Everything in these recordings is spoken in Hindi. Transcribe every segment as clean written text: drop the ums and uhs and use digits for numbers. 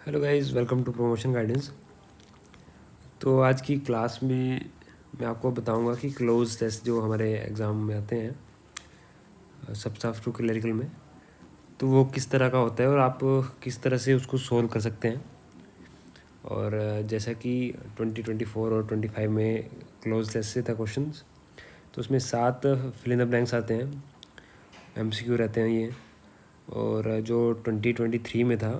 Hello guys, welcome to promotion guidance. तो आज की क्लास में मैं आपको बताऊंगा कि क्लोज टेस्ट जो हमारे एग्ज़ाम में आते हैं सब्सटेंटिव क्लरिकल में, तो वो किस तरह का होता है और आप किस तरह से उसको सोल्व कर सकते हैं। और जैसा कि 2024 और 25 में क्लोज टेस्ट से था क्वेश्चंस, तो उसमें 7 फिल इन द ब्लैंक्स आते हैं, एमसीक्यू रहते हैं ये। और जो 2023 में था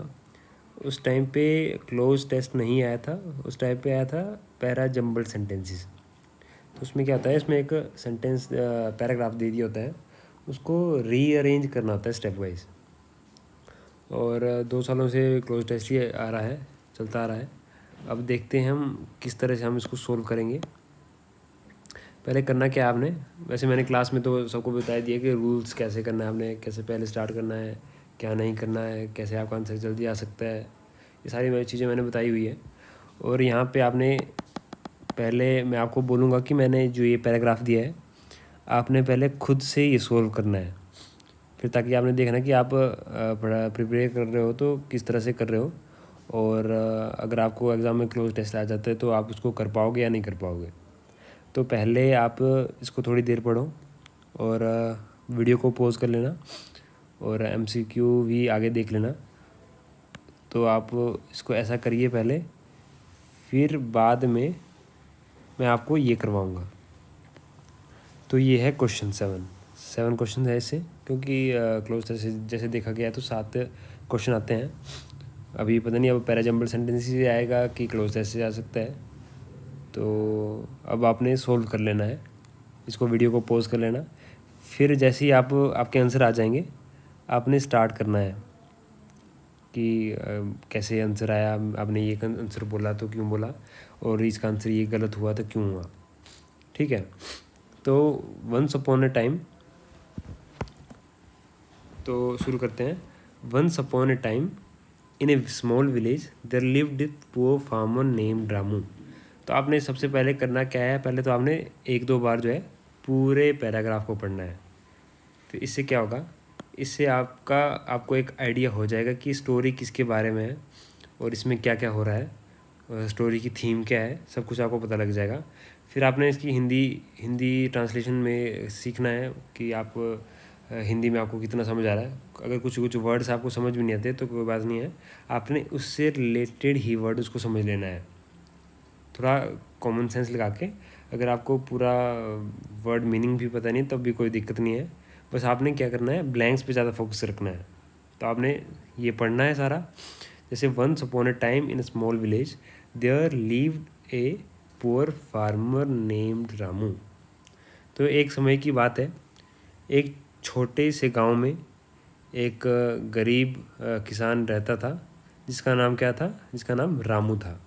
उस टाइम पे क्लोज टेस्ट नहीं आया था, उस टाइम पे आया था पैरा जम्बल्ड सेंटेंसेस। तो उसमें क्या होता है, इसमें एक सेंटेंस पैराग्राफ दे दिया होता है, उसको रीअरेंज करना होता है स्टेप वाइज। और 2 सालों से क्लोज टेस्ट ही आ रहा है, चलता आ रहा है। अब देखते हैं हम किस तरह से हम इसको सोल्व करेंगे। पहले करना क्या है आपने, वैसे मैंने क्लास में तो सबको बता दिया कि रूल्स कैसे करना है, आपने कैसे पहले स्टार्ट करना है, क्या नहीं करना है, कैसे आपका आंसर जल्दी आ सकता है, ये सारी चीज़ें मैंने बताई हुई है। और यहाँ पे आपने पहले मैं आपको बोलूँगा कि मैंने जो ये पैराग्राफ दिया है, आपने पहले खुद से ये सोल्व करना है, फिर ताकि आपने देखना कि आप बड़ा प्रिपेयर कर रहे हो तो किस तरह से कर रहे हो। और अगर आपको एग्ज़ाम में क्लोज टेस्ट आ जाता है तो आप उसको कर पाओगे या नहीं कर पाओगे। तो पहले आप इसको थोड़ी देर पढ़ो और वीडियो को पॉज कर लेना और एमसीक्यू भी आगे देख लेना। तो आप इसको ऐसा करिए पहले, फिर बाद में मैं आपको ये करवाऊँगा। तो ये है क्वेश्चन 7 क्वेश्चन है इससे, क्योंकि क्लोज टेस्ट से जैसे देखा गया तो 7 क्वेश्चन आते हैं। अभी पता नहीं अब पैराजम्बल सेंटेंस से आएगा कि क्लोज टेस्ट से आ सकता है। तो अब आपने सोल्व कर लेना है, इसको वीडियो को पॉज कर लेना, फिर जैसे ही आपके आंसर आ जाएंगे आपने स्टार्ट करना है कि कैसे आंसर आया, आपने ये आंसर बोला तो क्यों बोला, और इसका आंसर ये गलत हुआ तो क्यों हुआ। ठीक है, तो वंस अपॉन ए टाइम, तो शुरू करते हैं। Once upon a time in a small village there lived a poor farmer named Ramu. तो आपने सबसे पहले करना क्या है, पहले तो आपने 1-2 बार जो है पूरे पैराग्राफ को पढ़ना है। फिर इससे क्या होगा, इससे आपको एक आइडिया हो जाएगा कि स्टोरी किसके बारे में है और इसमें क्या क्या हो रहा है, और स्टोरी की थीम क्या है, सब कुछ आपको पता लग जाएगा। फिर आपने इसकी हिंदी ट्रांसलेशन में सीखना है कि आप हिंदी में आपको कितना समझ आ रहा है। अगर कुछ कुछ वर्ड्स आपको समझ भी नहीं आते तो कोई बात नहीं है, आपने उससे रिलेटेड ही वर्ड उसको समझ लेना है, थोड़ा कॉमन सेंस लगा के। अगर आपको पूरा वर्ड मीनिंग भी पता नहीं तब भी कोई दिक्कत नहीं है, बस आपने क्या करना है, ब्लैंक्स पे ज़्यादा फोकस रखना है। तो आपने ये पढ़ना है सारा, जैसे once upon a time in a small village there lived a poor farmer named Ramu. तो एक समय की बात है, एक छोटे से गांव में एक गरीब किसान रहता था, जिसका नाम क्या था, जिसका नाम रामू था।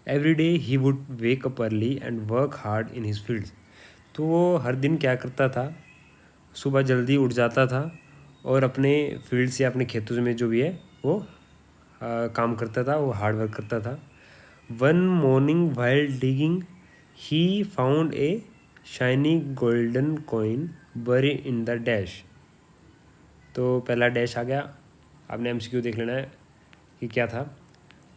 Every day he would wake up early and work hard in his fields. तो वो हर दिन क्या करता था, सुबह जल्दी उठ जाता था और अपने फील्ड से, अपने खेतों में जो भी है वो काम करता था, वो हार्ड वर्क करता था। One morning while digging he found a shiny golden coin बरी इन द डैश। तो पहला डैश आ गया, आपने एमसीक्यू देख लेना है कि क्या था।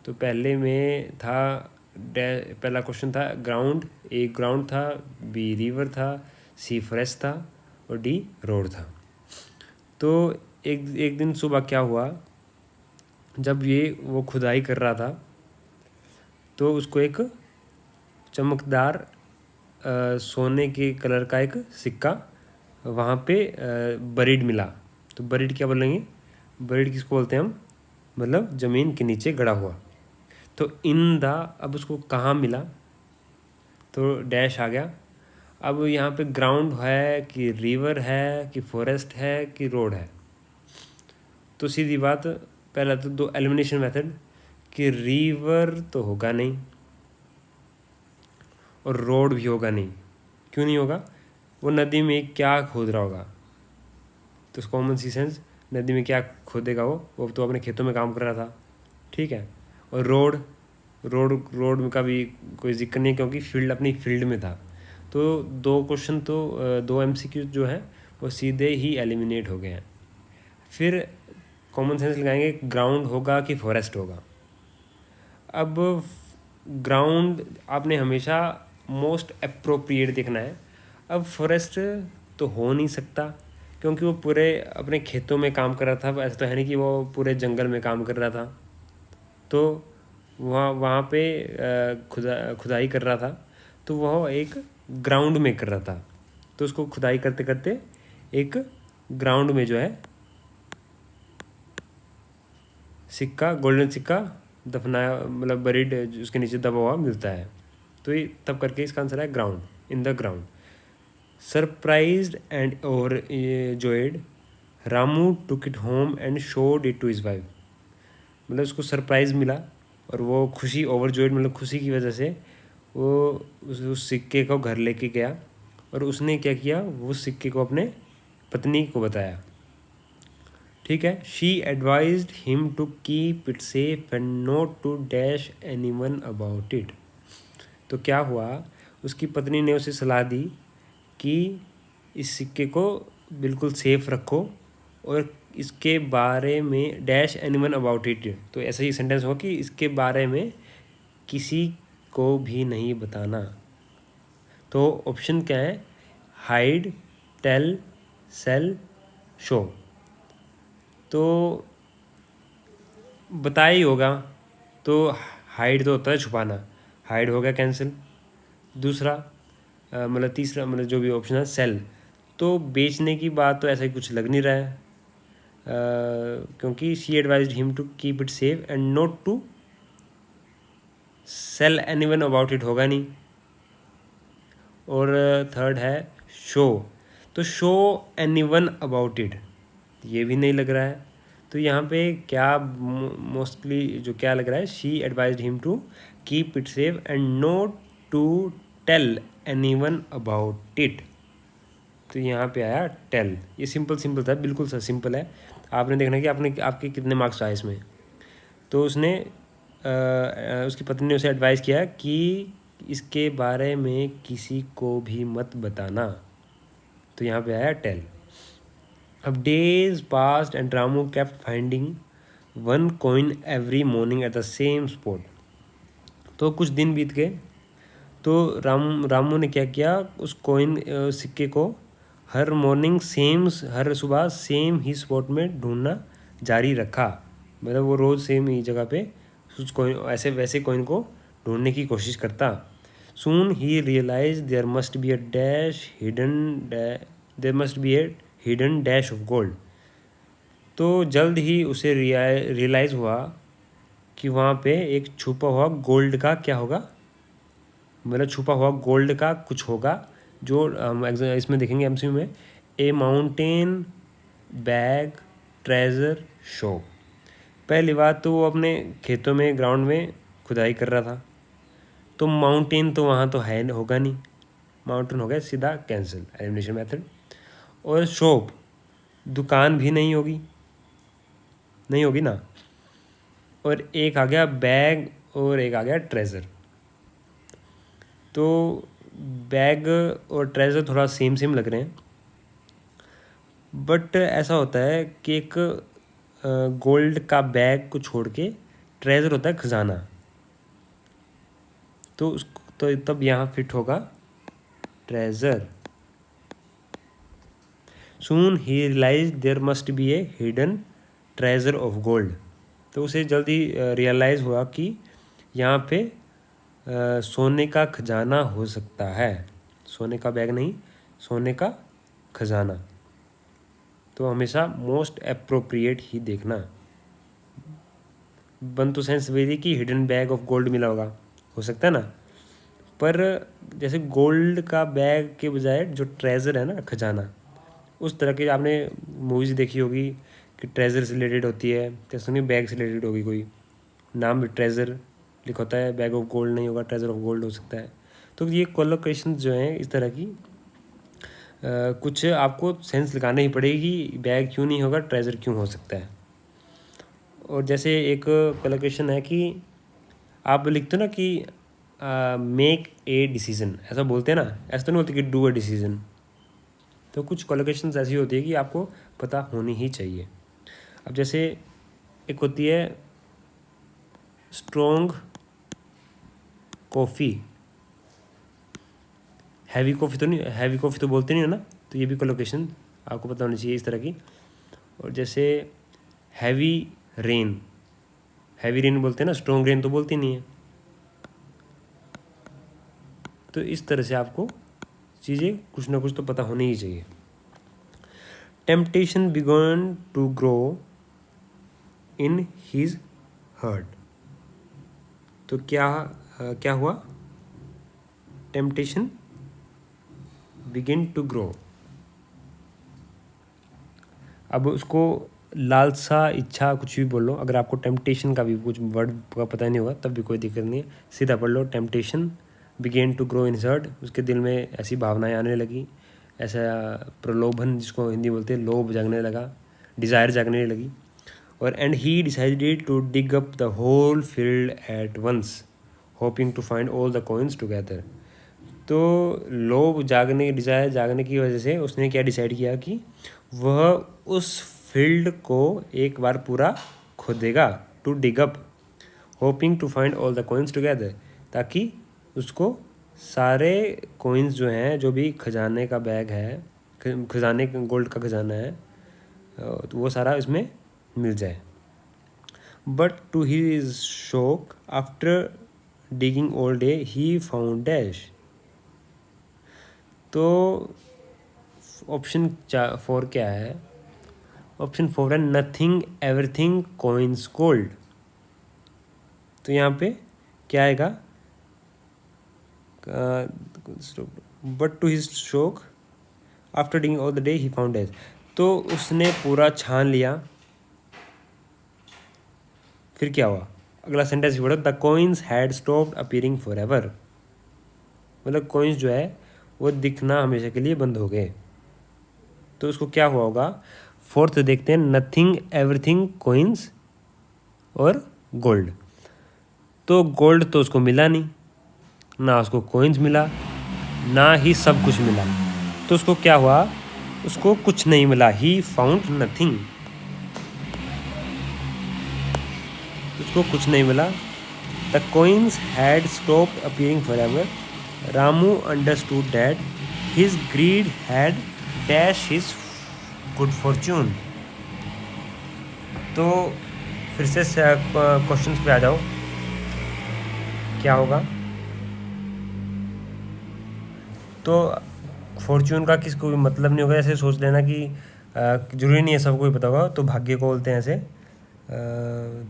तो पहले में था पहला क्वेश्चन था ग्राउंड, ए ग्राउंड था, बी रिवर था, सी फॉरेस्ट था और डी रोड था। तो एक दिन सुबह क्या हुआ, जब वो खुदाई कर रहा था तो उसको एक चमकदार सोने के कलर का एक सिक्का वहाँ पे बरीड मिला। तो बरीड क्या बोलेंगे, बरीड किसको बोलते हैं हम, मतलब ज़मीन के नीचे गड़ा हुआ। तो इन द, अब उसको कहाँ मिला, तो डैश आ गया। अब यहाँ पे ग्राउंड है कि रिवर है कि फॉरेस्ट है कि रोड है। तो सीधी बात, पहला तो 2 एलिमिनेशन मेथड, कि रिवर तो होगा नहीं और रोड भी होगा नहीं। क्यों नहीं होगा, वो नदी में क्या खोद रहा होगा, तो कॉमन सी सेंस, नदी में क्या खोदेगा वो तो अपने खेतों में काम कर रहा था। ठीक है, और रोड का भी कोई जिक्र नहीं, क्योंकि फील्ड अपनी फील्ड में था। तो 2 क्वेश्चन, तो 2 एमसीक्यू जो हैं वो सीधे ही एलिमिनेट हो गए हैं। फिर कॉमन सेंस लगाएंगे, ग्राउंड होगा कि फॉरेस्ट होगा। अब ग्राउंड आपने हमेशा मोस्ट अप्रोप्रिएट देखना है। अब फॉरेस्ट तो हो नहीं सकता क्योंकि वो पूरे अपने खेतों में काम कर रहा था, ऐसा तो है नहीं कि वो पूरे जंगल में काम कर रहा था। तो वहाँ वहाँ पे खुदाई कर रहा था, तो वह एक ग्राउंड में कर रहा था। तो उसको खुदाई करते करते एक ग्राउंड में जो है सिक्का, गोल्डन सिक्का दफनाया, मतलब बरीड उसके नीचे दबा हुआ मिलता है। तो ये तब करके इसका आंसर है ground, in the ground. Surprised and और joyed, Ramu took it home and showed it to his wife. मतलब उसको सरप्राइज़ मिला और वो खुशी, ओवरजॉयड मतलब खुशी की वजह से वो उस सिक्के को घर लेके गया और उसने क्या किया, वो सिक्के को अपने पत्नी को बताया। ठीक है। She advised him to keep it safe and not to dash anyone about it. तो क्या हुआ, उसकी पत्नी ने उसे सलाह दी कि इस सिक्के को बिल्कुल सेफ रखो और इसके बारे में डैश एनीवन अबाउट इट, तो ऐसा ही सेंटेंस हो कि इसके बारे में किसी को भी नहीं बताना। तो ऑप्शन क्या है, हाइड, टेल, सेल, शो। तो बताया ही होगा, तो हाइड तो होता है छुपाना, हाइड हो गया कैंसिल। दूसरा मतलब तीसरा, मतलब जो भी ऑप्शन है सेल, तो बेचने की बात तो ऐसा ही कुछ लग नहीं रहा है, क्योंकि she advised him to keep it safe and not to sell anyone about it, होगा नहीं। और थर्ड है शो, तो शो एनीवन अबाउट इट, ये भी नहीं लग रहा है। तो यहाँ पे क्या मोस्टली जो क्या लग रहा है, she advised him to keep it safe and not to tell anyone about it. तो यहाँ पे आया टेल। ये सिंपल था, बिल्कुल सा सिंपल है। आपने देखना कि आपके कितने मार्क्स आए इसमें। तो उसने उसकी पत्नी ने उसे एडवाइस किया कि इसके बारे में किसी को भी मत बताना। तो यहाँ पे आया टेल। अब days passed and Ramu kept finding one coin every morning at the same spot. तो कुछ दिन बीत गए, तो रामू ने क्या किया, उस कॉइन सिक्के को हर मॉर्निंग हर सुबह सेम ही स्पॉट में ढूंढना जारी रखा। मतलब वो रोज़ सेम ही जगह पे उस कॉइन, ऐसे वैसे कॉइन को ढूंढने की कोशिश करता। Soon he realise there must be a hidden dash of gold. तो जल्द ही उसे रियलाइज़ हुआ कि वहाँ पे एक छुपा हुआ गोल्ड का क्या होगा, मतलब छुपा हुआ गोल्ड का कुछ होगा, जो हम इसमें देखेंगे एमसीक्यू में। ए माउंटेन बैग ट्रेजर शो। पहली बात तो वो अपने खेतों में ग्राउंड में खुदाई कर रहा था, तो माउंटेन तो वहाँ तो है होगा नहीं, माउंटेन हो गया सीधा कैंसिल, एलिमिनेशन मेथड। और शॉप, दुकान भी नहीं होगी ना। और एक आ गया बैग और एक आ गया ट्रेजर। तो बैग और ट्रेजर थोड़ा सेम लग रहे हैं, बट ऐसा होता है कि एक गोल्ड का बैग को छोड़ के ट्रेजर होता है खजाना। तो तब यहाँ फिट होगा treasure. Soon he realise there must be a hidden treasure of gold. तो उसे जल्दी रियलाइज़ हुआ कि यहाँ पे सोने का खजाना हो सकता है, सोने का बैग नहीं, सोने का खजाना। तो हमेशा मोस्ट अप्रोप्रिएट ही देखना। बन तो सेंस वही थी कि हिडन बैग ऑफ गोल्ड मिला होगा, हो सकता है ना, पर जैसे गोल्ड का बैग के बजाय जो ट्रेजर है ना, खजाना, उस तरह की आपने मूवीज़ देखी होगी कि ट्रेजर से रिलेटेड होती है, जैसे नहीं बैग से रिलेटेड होगी, कोई नाम भी ट्रेजर लिखा होता है, बैग ऑफ गोल्ड नहीं होगा, ट्रेजर ऑफ गोल्ड हो सकता है। तो ये कोलोकेशन जो हैं इस तरह की कुछ आपको सेंस लगाना ही पड़ेगी, बैग क्यों नहीं होगा, ट्रेजर क्यों हो सकता है। और जैसे एक कोलोकेशन है कि आप लिखते हो ना कि मेक ए डिसीज़न, ऐसा बोलते हैं ना, ऐसा तो नहीं होती कि डू अ डिसीज़न। तो कुछ कोलोकेशंस ऐसी होती है कि आपको पता होनी ही चाहिए। अब जैसे एक होती है स्ट्रॉन्ग कॉफ़ी, हैवी कॉफ़ी तो नहीं, हैवी कॉफ़ी तो बोलते नहीं हो ना, तो ये भी कोलोकेशन आपको पता होनी चाहिए इस तरह की। और जैसे हैवी रेन, हैवी रेन बोलते हैं ना, स्ट्रॉन्ग रेन तो बोलती नहीं है। तो इस तरह से आपको चीज़ें कुछ ना कुछ तो पता होनी ही चाहिए। Temptation began to grow in his heart, तो क्या हुआ, टेम्पटेशन बिगिन टू ग्रो। अब उसको लालसा, इच्छा, कुछ भी बोल लो, अगर आपको टेम्पटेशन का भी कुछ वर्ड का पता नहीं होगा तब भी कोई दिक्कत नहीं है, सीधा पढ़ लो, temptation began to grow in his heart, उसके दिल में ऐसी भावनाएं आने लगी, ऐसा प्रलोभन जिसको हिंदी बोलते हैं, लोभ जागने लगा, डिज़ायर जागने लगी। और and he decided to dig up the whole field at once hoping to find all the coins together. तो लोभ जागने, डिज़ायर जागने की वजह से उसने क्या डिसाइड किया कि वह उस फील्ड को एक बार पूरा खोदेगा, to dig up, hoping to find all the coins together, ताकि उसको सारे कॉइन्स जो हैं, जो भी खजाने का बैग है, खजाने, गोल्ड का खजाना है, तो वो सारा इसमें मिल जाए। But to his shock after digging all day he found dash. तो ऑप्शन 4 क्या है, ऑप्शन 4 है नथिंग एवरीथिंग कॉइन्स गोल्ड। तो यहाँ पे क्या आएगा, बट टू हिज शोक after digging all the day he found dash. तो उसने पूरा छान लिया, फिर क्या हुआ, अगला सेंटेंस ही पढ़ो, the coins had stopped appearing for ever, मतलब कॉइन्स जो है वो दिखना हमेशा के लिए बंद हो गए। तो उसको क्या हुआ होगा, फोर्थ देखते हैं, नथिंग एवरीथिंग कॉइन्स और गोल्ड। तो गोल्ड तो उसको मिला नहीं, ना उसको कॉइन्स मिला, ना ही सब कुछ मिला, तो उसको क्या हुआ, उसको कुछ नहीं मिला, ही फाउंड नथिंग, उसको कुछ नहीं मिला। The coins had stopped appearing for ever, Ramu understood that his greed had dash his good fortune. तो फिर से क्वेश्चंस पे आ जाओ, क्या होगा, तो फॉर्च्यून का किसको भी मतलब नहीं होगा, ऐसे सोच लेना कि जरूरी नहीं है सबको ही पता होगा, तो भाग्य को बोलते हैं ऐसे,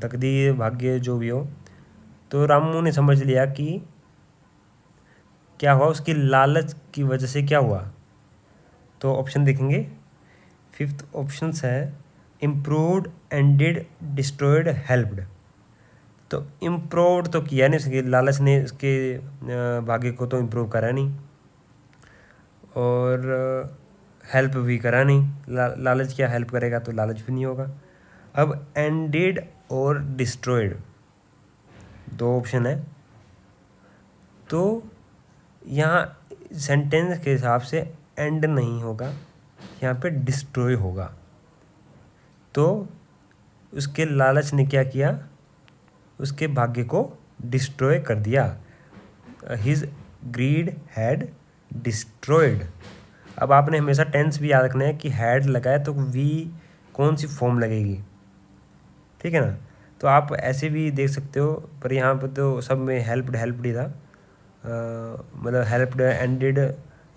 तकदीर, भाग्य, जो भी हो। तो रामू ने समझ लिया कि क्या हुआ, उसकी लालच की वजह से क्या हुआ। तो ऑप्शन देखेंगे, फिफ्थ ऑप्शन है इम्प्रूव्ड, एंडेड, डिस्ट्रॉयड, हेल्प्ड। तो इम्प्रूव तो किया नहीं, उसकी लालच ने उसके भाग्य को तो इम्प्रूव करा नहीं, और हेल्प भी करा नहीं, लालच क्या हेल्प करेगा, तो लालच भी नहीं होगा। अब एंडेड और डिस्ट्रॉयड दो ऑप्शन है, तो यहाँ सेंटेंस के हिसाब से एंड नहीं होगा, यहाँ पे डिस्ट्रॉय होगा। तो उसके लालच ने क्या किया, उसके भाग्य को डिस्ट्रॉय कर दिया, हिज ग्रीड हैड डिस्ट्रॉयड। अब आपने हमेशा टेंस भी याद रखना है कि हैड लगाए तो वी कौन सी फॉर्म लगेगी, ठीक है ना। तो आप ऐसे भी देख सकते हो, पर यहाँ पर तो सब में हेल्प्ड ही था, मतलब हेल्प्ड, एंडेड,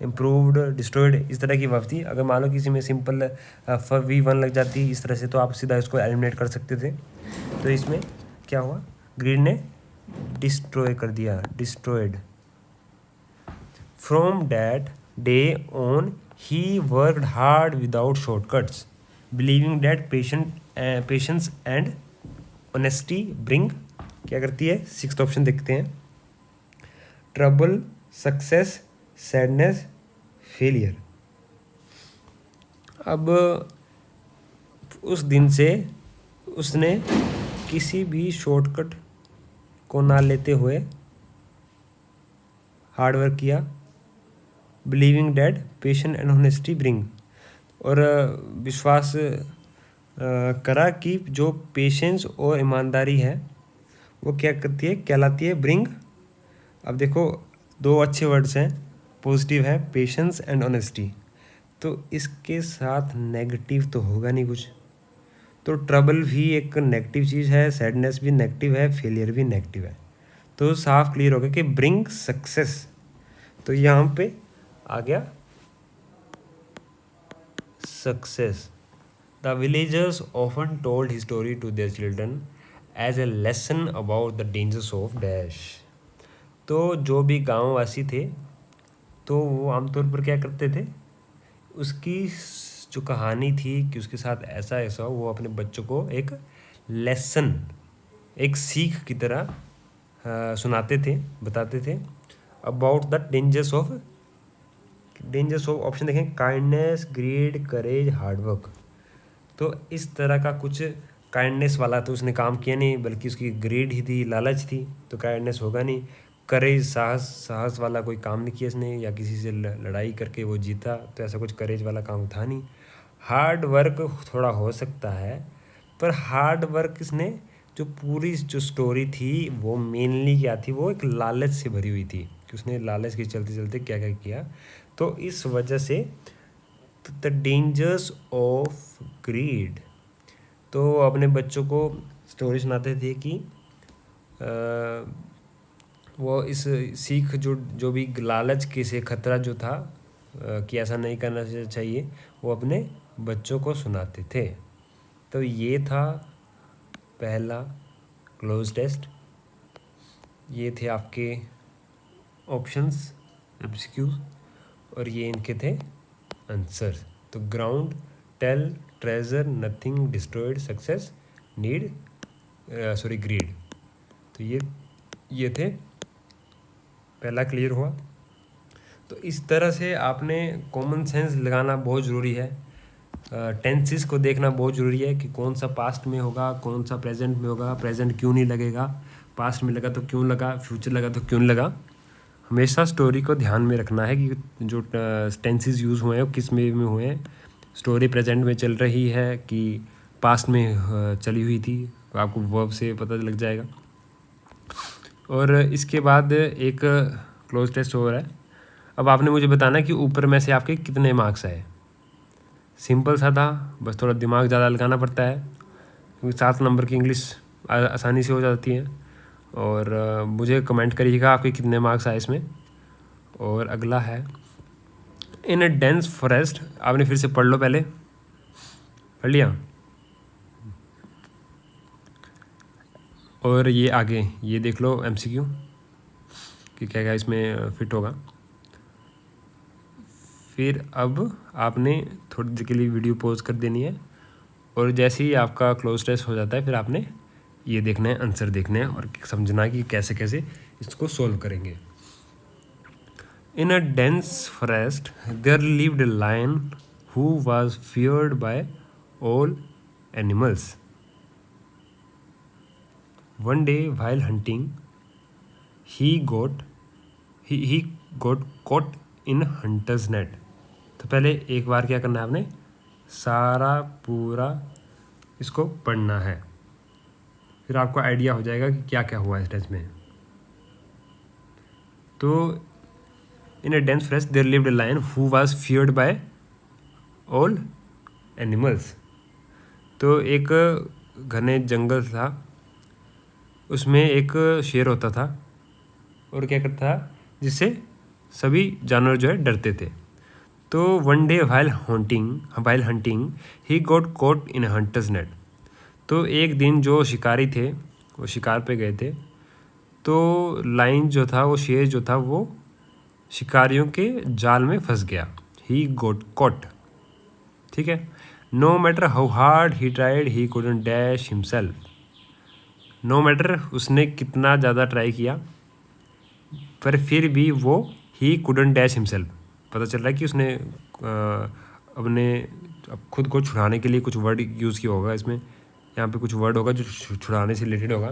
इम्प्रूव्ड, डिस्ट्रॉयड, इस तरह की वर्ब थी। अगर मान लो किसी में सिंपल V1 लग जाती इस तरह से, तो आप सीधा इसको एलिमिनेट कर सकते थे। तो इसमें क्या हुआ, ग्रीड ने डिस्ट्रॉय कर दिया, destroyed. From that day on he worked hard without shortcuts, believing that patience and honesty bring, क्या करती है, सिक्स्थ ऑप्शन देखते हैं, ट्रबल, सक्सेस, सैडनेस, फेलियर। अब उस दिन से उसने किसी भी शॉर्टकट को ना लेते हुए हार्ड वर्क किया, believing that patience and honesty bring, और विश्वास करा कि जो पेशेंस और ईमानदारी है वो क्या करती है, कहलाती है ब्रिंग, अब देखो, दो अच्छे वर्ड्स हैं, पॉजिटिव है पेशेंस एंड ऑनेस्टी, तो इसके साथ नेगेटिव तो होगा नहीं कुछ। तो ट्रबल भी एक नेगेटिव चीज़ है, सैडनेस भी नेगेटिव है, फेलियर भी नेगेटिव है। तो साफ क्लियर हो गया कि ब्रिंग सक्सेस। तो यहाँ पे आ गया success. The villagers often told his story to their children as a lesson about the dangers of dash. तो जो भी गाँववासी थे तो वो आमतौर पर क्या करते थे, उसकी जो कहानी थी कि उसके साथ ऐसा ऐसा, वो अपने बच्चों को एक लेसन, एक सीख की तरह सुनाते थे, बताते थे। About the dangers of option देखें, काइंडनेस, ग्रीड, करेज, हार्डवर्क। तो इस तरह का कुछ काइंडनेस वाला तो उसने काम किया नहीं, बल्कि उसकी ग्रीड ही थी, लालच थी, तो काइंडनेस होगा नहीं। करेज, साहस वाला कोई काम नहीं किया इसने, या किसी से लड़ाई करके वो जीता, तो ऐसा कुछ करेज वाला काम था नहीं। हार्ड वर्क थोड़ा हो सकता है, पर हार्ड वर्क इसने, जो पूरी जो स्टोरी थी वो मेनली क्या थी, वो एक लालच से भरी हुई थी कि उसने लालच के चलते चलते क्या क्या किया। तो इस वजह से द डेंजर्स ऑफ ग्रीड, तो अपने बच्चों को स्टोरी सुनाते थे कि वो इस सीख जो जो भी लालच के से खतरा जो था कि ऐसा नहीं करना चाहिए, वो अपने बच्चों को सुनाते थे। तो ये था पहला क्लोज टेस्ट। ये थे आपके ऑप्शंस, एमसीक्यूज, और ये इनके थे आंसर। तो ground, tell, treasure, nothing, destroyed, success, need, sorry greed. तो ये थे, पहला क्लियर हुआ। तो इस तरह से आपने कॉमन सेंस लगाना बहुत ज़रूरी है। टेंसेस को देखना बहुत ज़रूरी है कि कौन सा पास्ट में होगा, कौन सा प्रेजेंट में होगा, प्रेजेंट क्यों नहीं लगेगा, पास्ट में लगा तो क्यों लगा, फ्यूचर लगा तो क्यों लगा। हमेशा स्टोरी को ध्यान में रखना है कि जो टेंसेस यूज़ हुए हैं वो किस में हुए हैं। स्टोरी प्रेजेंट में चल रही है कि पास्ट में चली हुई थी, तो आपको वर्ब से पता लग जाएगा। और इसके बाद एक क्लोज टेस्ट हो रहा है। अब आपने मुझे बताना है कि ऊपर में से आपके कितने मार्क्स आए। सिंपल सा था, बस थोड़ा दिमाग ज़्यादा लगाना पड़ता है, क्योंकि 7 नंबर की इंग्लिश आसानी से हो जाती है। और मुझे कमेंट करिएगा आपके कितने मार्क्स आए इसमें। और अगला है, इन ए डेंस फॉरेस्ट। आपने फिर से पढ़ लो, पहले पढ़ लिया। और ये आगे ये देख लो एमसीक्यू कि क्या क्या इसमें फिट होगा। फिर अब आपने थोड़ी देर के लिए वीडियो पॉज कर देनी है, और जैसे ही आपका क्लोज टेस्ट हो जाता है फिर आपने ये देखना है, आंसर देखना है और समझना है कि कैसे कैसे इसको सॉल्व करेंगे। In a dense forest there lived a lion who was feared by all animals. One day while hunting he got caught in hunter's net। तो पहले एक बार क्या करना है आपने, सारा पूरा इसको पढ़ना है, फिर आपको आइडिया हो जाएगा कि क्या क्या हुआ इस टेस्ट में। तो in a dense forest there lived a lion who was feared by all animals. तो एक घने जंगल था, उसमें एक शेर होता था और क्या करता था, जिससे सभी जानवर जो है डरते थे। तो one day while hunting he got caught in a hunter's net। तो एक दिन जो शिकारी थे वो शिकार पे गए थे, तो लाइन जो था, वो शेर जो था, वो शिकारियों के जाल में फंस गया। ही got caught, ठीक है। No matter how hard he tried he couldn't dash himself। No matter उसने कितना ज़्यादा ट्राई किया, पर फिर भी वो ही couldn't dash himself। पता चल रहा है कि उसने अपने खुद को छुड़ाने के लिए कुछ वर्ड यूज़ किया होगा इसमें। यहाँ पे कुछ वर्ड होगा जो छुड़ाने से रिलेटेड होगा।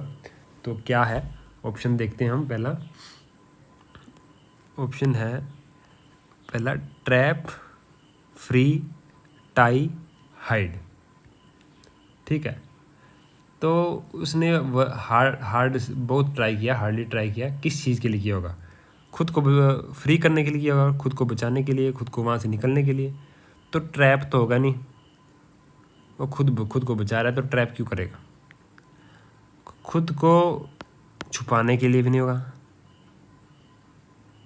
तो क्या है ऑप्शन देखते हैं हम। पहला ऑप्शन है, पहला ट्रैप, फ्री, टाई, हाइड, ठीक है। तो उसने हार्ड बहुत ट्राई किया, हार्डली ट्राई किया, किस चीज़ के लिए किया होगा। खुद को फ्री करने के लिए किया होगा, खुद को बचाने के लिए, खुद को वहाँ से निकलने के लिए। तो ट्रैप तो होगा नहीं, वो खुद को बचा रहा है तो ट्रैप क्यों करेगा। खुद को छुपाने के लिए भी नहीं होगा,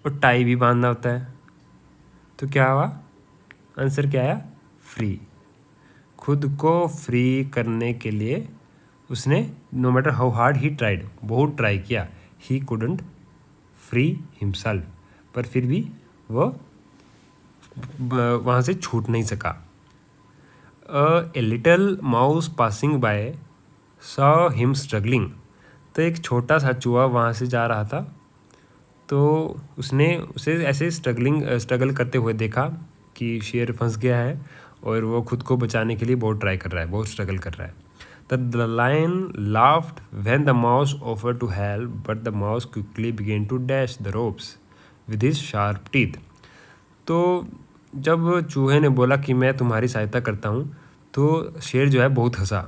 और टाई भी बांधना होता है। तो क्या हुआ, आंसर क्या आया, फ्री। खुद को फ्री करने के लिए उसने no matter how hard he tried, बहुत ट्राई किया, ही कुडंट फ्री हिमसेल्फ, पर फिर भी वो वहाँ से छूट नहीं सका। A little mouse passing by saw him struggling, तो एक छोटा सा चूहा वहाँ से जा रहा था, तो उसने उसे ऐसे स्ट्रगल करते हुए देखा कि शेर फंस गया है और वो खुद को बचाने के लिए बहुत ट्राई कर रहा है, बहुत स्ट्रगल कर रहा है। The lion laughed when the mouse offered to help, but the mouse quickly began to dash the ropes with his sharp teeth. तो जब चूहे ने बोला कि मैं तुम्हारी सहायता करता हूँ, तो शेर जो है बहुत हंसा।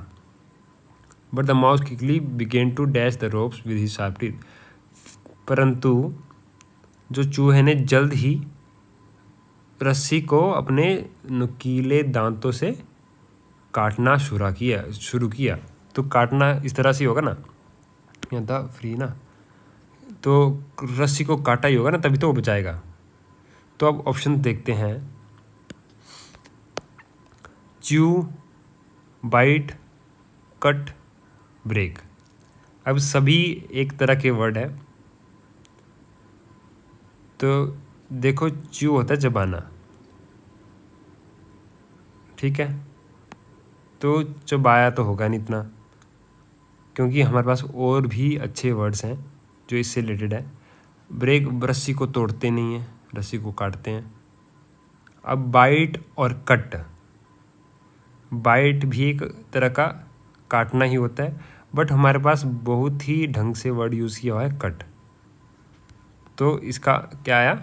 But the mouse quickly began to dash the ropes with his sharp teeth. परंतु जो चूहे ने जल्द ही रस्सी को अपने नुकीले दांतों से काटना शुरू किया। तो काटना इस तरह से होगा ना, यहाँ था फ्री ना, तो रस्सी को काटा ही होगा ना, तभी तो वो बचाएगा। तो अब ऑप्शन देखते हैं, च्यू, बाइट, कट, ब्रेक। अब सभी एक तरह के वर्ड है। तो देखो, च्यू होता है चबाना, ठीक है, तो चबाया तो होगा नहीं इतना, क्योंकि हमारे पास और भी अच्छे वर्ड्स हैं जो इससे रिलेटेड है। ब्रेक, रस्सी को तोड़ते नहीं हैं, रस्सी को काटते हैं। अब बाइट और कट, बाइट भी एक तरह का काटना ही होता है, बट हमारे पास बहुत ही ढंग से वर्ड यूज़ किया हुआ है कट। तो इसका क्या आया,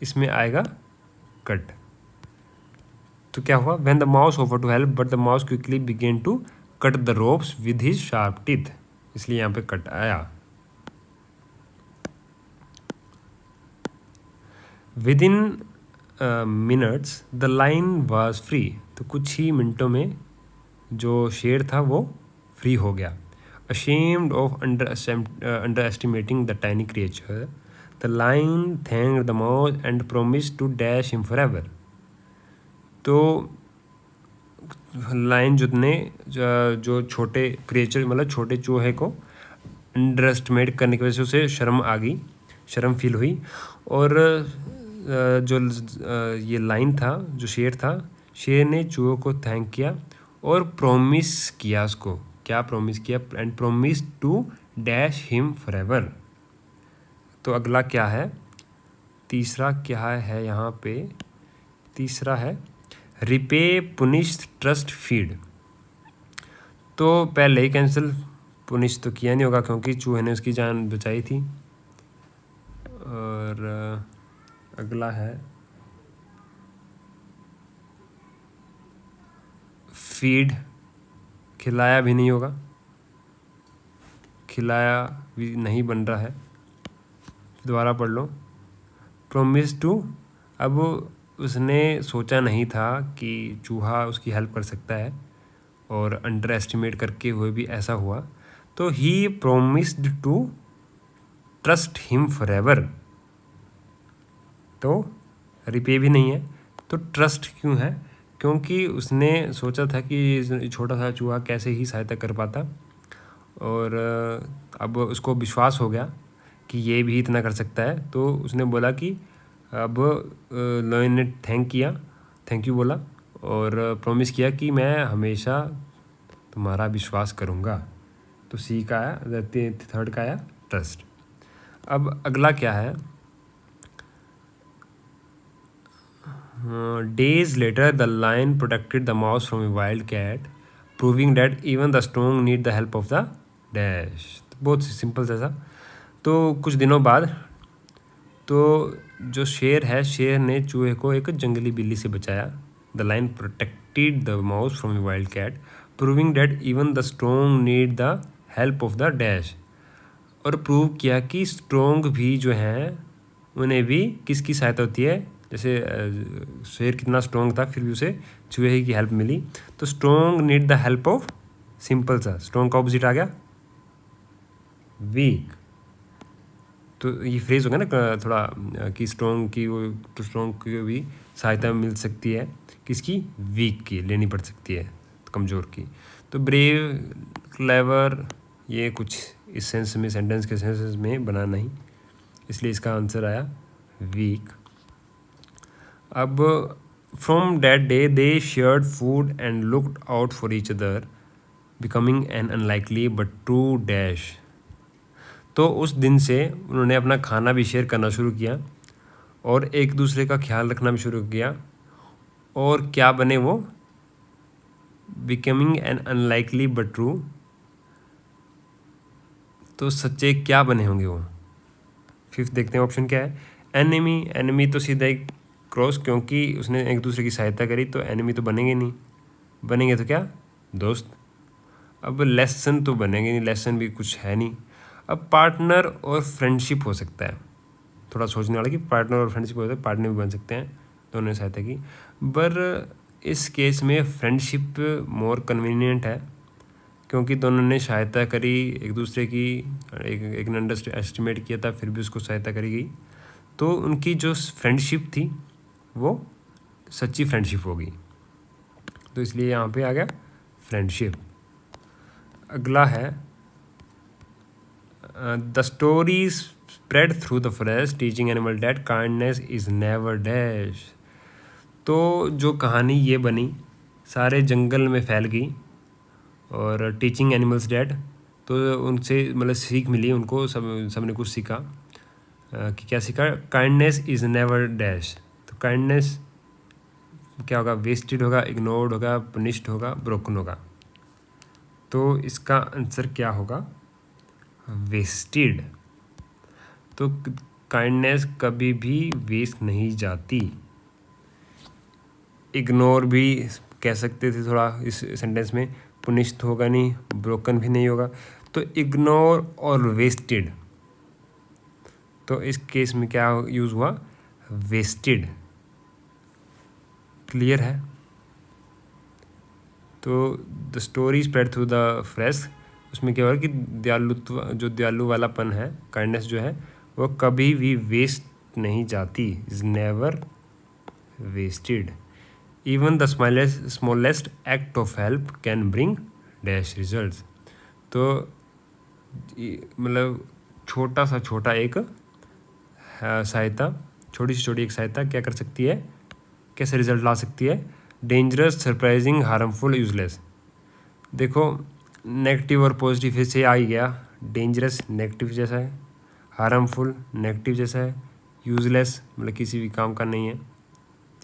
इसमें आएगा कट। तो क्या हुआ, when the mouse offer to help but the mouse quickly began to cut the ropes with his sharp teeth, इसलिए यहाँ पे कट आया। Within minutes the lion was free, तो कुछ ही मिनटों में जो शेर था वो फ्री हो गया। Ashamed of under estimating the tiny creature, the lion thanked the mouse and promised to dash him forever. तो लाइन ने जो छोटे क्रिएचर मतलब छोटे चूहे को अंडर एस्टिमेट करने की वजह से उसे शर्म आ गई, शर्म फील हुई, और जो ये लाइन था, जो शेर था, शेर ने चूहे को थैंक किया और प्रॉमिस किया उसको, क्या प्रॉमिस किया, and promise to dash him forever. तो अगला क्या है, तीसरा क्या है यहाँ पे, तीसरा है रिपे, पुनिश, ट्रस्ट, फीड। तो पहले ही कैंसिल, पुनिश तो किया नहीं होगा क्योंकि चूहे ने उसकी जान बचाई थी। और अगला है फीड, खिलाया भी नहीं होगा, खिलाया भी नहीं बन रहा है। दोबारा पढ़ लो, प्रोमिस टू, अब उसने सोचा नहीं था कि चूहा उसकी हेल्प कर सकता है और अंडर एस्टिमेट करके हुए भी ऐसा हुआ, तो he promised to trust him forever. तो रिपे भी नहीं है, तो ट्रस्ट क्यों है, क्योंकि उसने सोचा था कि छोटा सा चूहा कैसे ही सहायता कर पाता, और अब उसको विश्वास हो गया कि ये भी इतना कर सकता है। तो उसने बोला कि अब लायन ने थैंक यू बोला और प्रॉमिस किया कि मैं हमेशा तुम्हारा विश्वास करूँगा। तो सी का आया, थर्ड का आया ट्रस्ट। अब अगला क्या है, days later the lion protected the mouse from a wild cat, proving that even the strong need the help of the dash. बहुत सिंपल जैसा। तो कुछ दिनों बाद तो जो शेर है, शेर ने चूहे को एक जंगली बिल्ली से बचाया। The lion protected the mouse from a wild cat, proving that even the strong need the help of the dash. और प्रूव किया कि स्ट्रॉन्ग भी जो हैं उन्हें भी किसकी सहायता होती है, जैसे शेर कितना स्ट्रॉन्ग था फिर भी उसे चूहे की हेल्प मिली, तो strong need the help of simple सा, स्ट्रॉन्ग का ऑपोजिट आ गया वीक। तो ये फ्रेज होगा ना थोड़ा कि स्ट्रॉन्ग की वो, तो स्ट्रॉन्ग की भी सहायता मिल सकती है, किसकी, वीक की लेनी पड़ सकती है, कमज़ोर की। तो ब्रेव, क्लेवर, ये कुछ इस सेंस में, सेंटेंस के सेंस में बना नहीं, इसलिए इसका आंसर आया वीक। अब from that day they shared food and looked out for each other becoming an unlikely but true dash. तो उस दिन से उन्होंने अपना खाना भी शेयर करना शुरू किया और एक दूसरे का ख्याल रखना भी शुरू किया, और क्या बने वो, becoming an unlikely but true, तो सच्चे क्या बने होंगे वो। फिफ्थ देखते हैं ऑप्शन क्या है, एनिमी। एनिमी तो सीधा एक क्रॉस, क्योंकि उसने एक दूसरे की सहायता करी, तो एनिमी तो बनेंगे नहीं, बनेंगे तो क्या, दोस्त। अब लेसन तो बनेंगे नहीं, लेसन भी कुछ है नहीं। अब पार्टनर और फ्रेंडशिप हो सकता है, थोड़ा सोचने वाला कि पार्टनर और फ्रेंडशिप हो सकता है, पार्टनर भी बन सकते हैं, दोनों ने सहायता की। पर इस केस में फ्रेंडशिप मोर कन्वीनियंट है, क्योंकि दोनों ने सहायता करी एक दूसरे की, एक ने अंडर एस्टिमेट किया था फिर भी उसको सहायता करी गई, तो उनकी जो फ्रेंडशिप थी वो सच्ची फ्रेंडशिप होगी, तो इसलिए यहाँ पे आ गया फ्रेंडशिप। अगला है the story spread through the forest teaching animal that kindness is never dash. तो जो कहानी ये बनी सारे जंगल में फैल गई, और टीचिंग एनिमल्स डैट, तो उनसे मतलब सीख मिली उनको, सब ने कुछ सीखा, कि क्या सीखा, काइंडनेस इज़ नेवर डैश। तो काइंडनेस क्या होगा, वेस्टेड होगा, इग्नोर्ड होगा, पनिश्ड होगा, ब्रोकन होगा, तो इसका आंसर क्या होगा, वेस्टेड। तो काइंडनेस कभी भी वेस्ट नहीं जाती। इग्नोर भी कह सकते थे थोड़ा इस सेंटेंस में, पुनिश तो होगा नहीं, ब्रोकन भी नहीं होगा, तो इग्नोर और वेस्टेड, तो इस केस में क्या यूज़ हुआ, वेस्टेड। क्लियर है। तो the story spread through the fresh, उसमें क्या हो रहा है कि दयालुत्व, जो दयालु वालापन है, काइंडनेस जो है वो कभी भी वेस्ट नहीं जाती, is never wasted. Even the smallest act of help can bring dash results. तो मतलब छोटा सा छोटा एक सहायता, छोटी से छोटी एक सहायता क्या कर सकती है, कैसे रिजल्ट ला सकती है, डेंजरस, सरप्राइजिंग, हार्मफुल, यूजलेस। देखो नेगेटिव और पॉजिटिव फिर से आ ही गया, डेंजरस नेगेटिव जैसा है, हार्मफुल नेगेटिव जैसा है, यूजलेस मतलब किसी भी काम का नहीं है,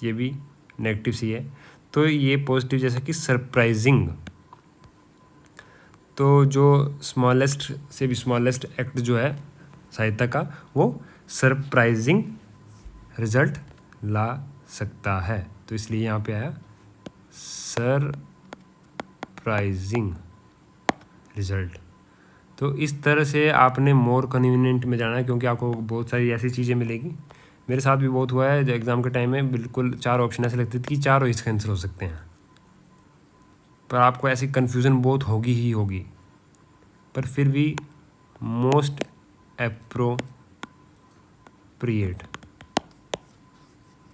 ये भी नेगेटिव सी है, तो ये पॉजिटिव जैसा कि सरप्राइजिंग। तो जो स्मॉलेस्ट से भी स्मॉलेस्ट एक्ट जो है सहायता का, वो सरप्राइजिंग रिजल्ट ला सकता है, तो इसलिए यहाँ पे आया सरप्राइजिंग रिजल्ट। तो इस तरह से आपने मोर कन्वीनियंट में जाना है, क्योंकि आपको बहुत सारी ऐसी चीज़ें मिलेगी, मेरे साथ भी बहुत हुआ है, जो एग्ज़ाम के टाइम में बिल्कुल 4 ऑप्शन ऐसे लगते थे कि चारों इसका आंसर हो सकते हैं, पर आपको ऐसी कन्फ्यूज़न बहुत होगी ही होगी, पर फिर भी मोस्ट एप्रोप्रिएट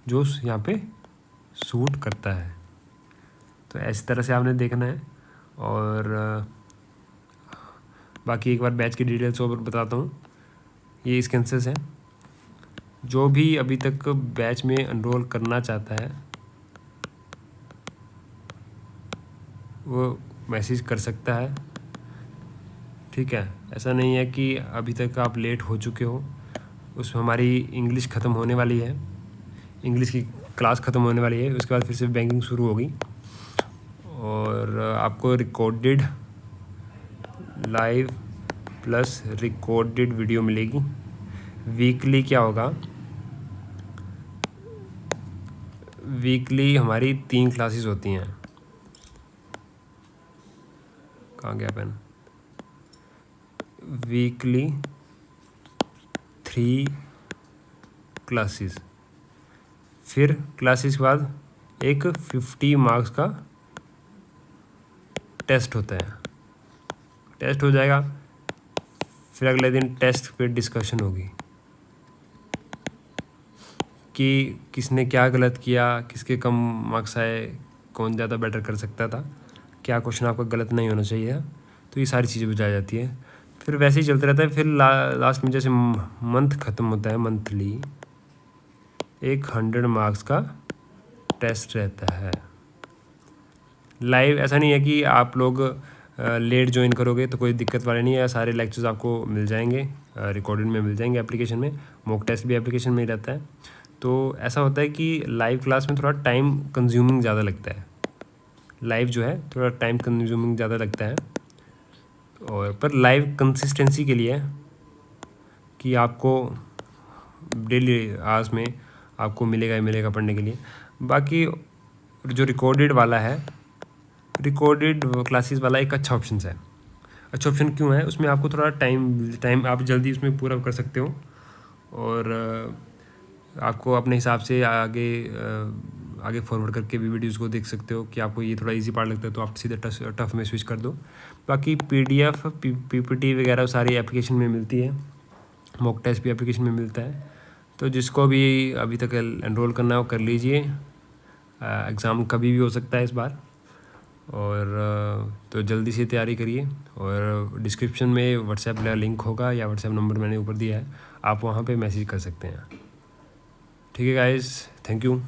जो यहाँ पे सूट करता है, तो ऐसी तरह से आपने देखना है। और बाकी एक बार बैच की डिटेल्स और बताता हूँ, ये इसके आंसर्स हैं। जो भी अभी तक बैच में एनरोल करना चाहता है वो मैसेज कर सकता है, ठीक है। ऐसा नहीं है कि अभी तक आप लेट हो चुके हो, उसमें हमारी इंग्लिश ख़त्म होने वाली है, इंग्लिश की क्लास ख़त्म होने वाली है, उसके बाद फिर से बैंकिंग शुरू होगी, और आपको recorded live plus recorded video मिलेगी। वीकली क्या होगा, वीकली हमारी 3 क्लासेस होती हैं, कहाँ गया पेन, वीकली 3 क्लासेस, फिर क्लासेस के बाद एक 50 मार्क्स का टेस्ट होता है, टेस्ट हो जाएगा, फिर अगले दिन टेस्ट पे डिस्कशन होगी कि किसने क्या गलत किया, किसके कम मार्क्स आए, कौन ज़्यादा बेटर कर सकता था, क्या क्वेश्चन आपका गलत नहीं होना चाहिए, तो ये सारी चीज़ें बुझाई जाती है। फिर वैसे ही चलता रहता है। फिर लास्ट में जैसे मंथ ख़त्म होता है, मंथली एक 100 मार्क्स का टेस्ट रहता है लाइव। ऐसा नहीं है कि आप लोग लेट ज्वाइन करोगे तो कोई दिक्कत वाले नहीं है, सारे लेक्चर्स आपको मिल जाएंगे, रिकॉर्डेड में मिल जाएंगे एप्लीकेशन में, मॉक टेस्ट भी एप्लीकेशन में ही रहता है। तो ऐसा होता है कि लाइव क्लास में थोड़ा टाइम कंज्यूमिंग ज़्यादा लगता है, लाइव जो है थोड़ा टाइम कंज्यूमिंग ज़्यादा लगता है, और पर लाइव कंसिस्टेंसी के लिए कि आपको डेली आवर्स में आपको मिलेगा ही मिलेगा पढ़ने के लिए। बाकी जो रिकॉर्डेड वाला है, रिकॉर्डेड क्लासेस वाला एक अच्छा ऑप्शन है। अच्छा ऑप्शन क्यों है? उसमें आपको थोड़ा टाइम आप जल्दी उसमें पूरा कर सकते हो, और आपको अपने हिसाब से आगे फॉरवर्ड करके भी वीडियोज़ को देख सकते हो कि आपको ये थोड़ा इजी पार्ट लगता है तो आप सीधे टफ में स्विच कर दो। बाकी PDF PPT वगैरह सारी एप्लीकेशन में मिलती है, मॉक टेस्ट भी एप्लीकेशन में मिलता है। तो जिसको भी अभी तक एनरोल करना है वो कर लीजिए, एग्ज़ाम कभी भी हो सकता है इस बार, और तो जल्दी से तैयारी करिए। और डिस्क्रिप्शन में व्हाट्सएप लिंक होगा या व्हाट्सएप नंबर मैंने ऊपर दिया है, आप वहाँ पे मैसेज कर सकते हैं। ठीक है गाइस, थैंक यू।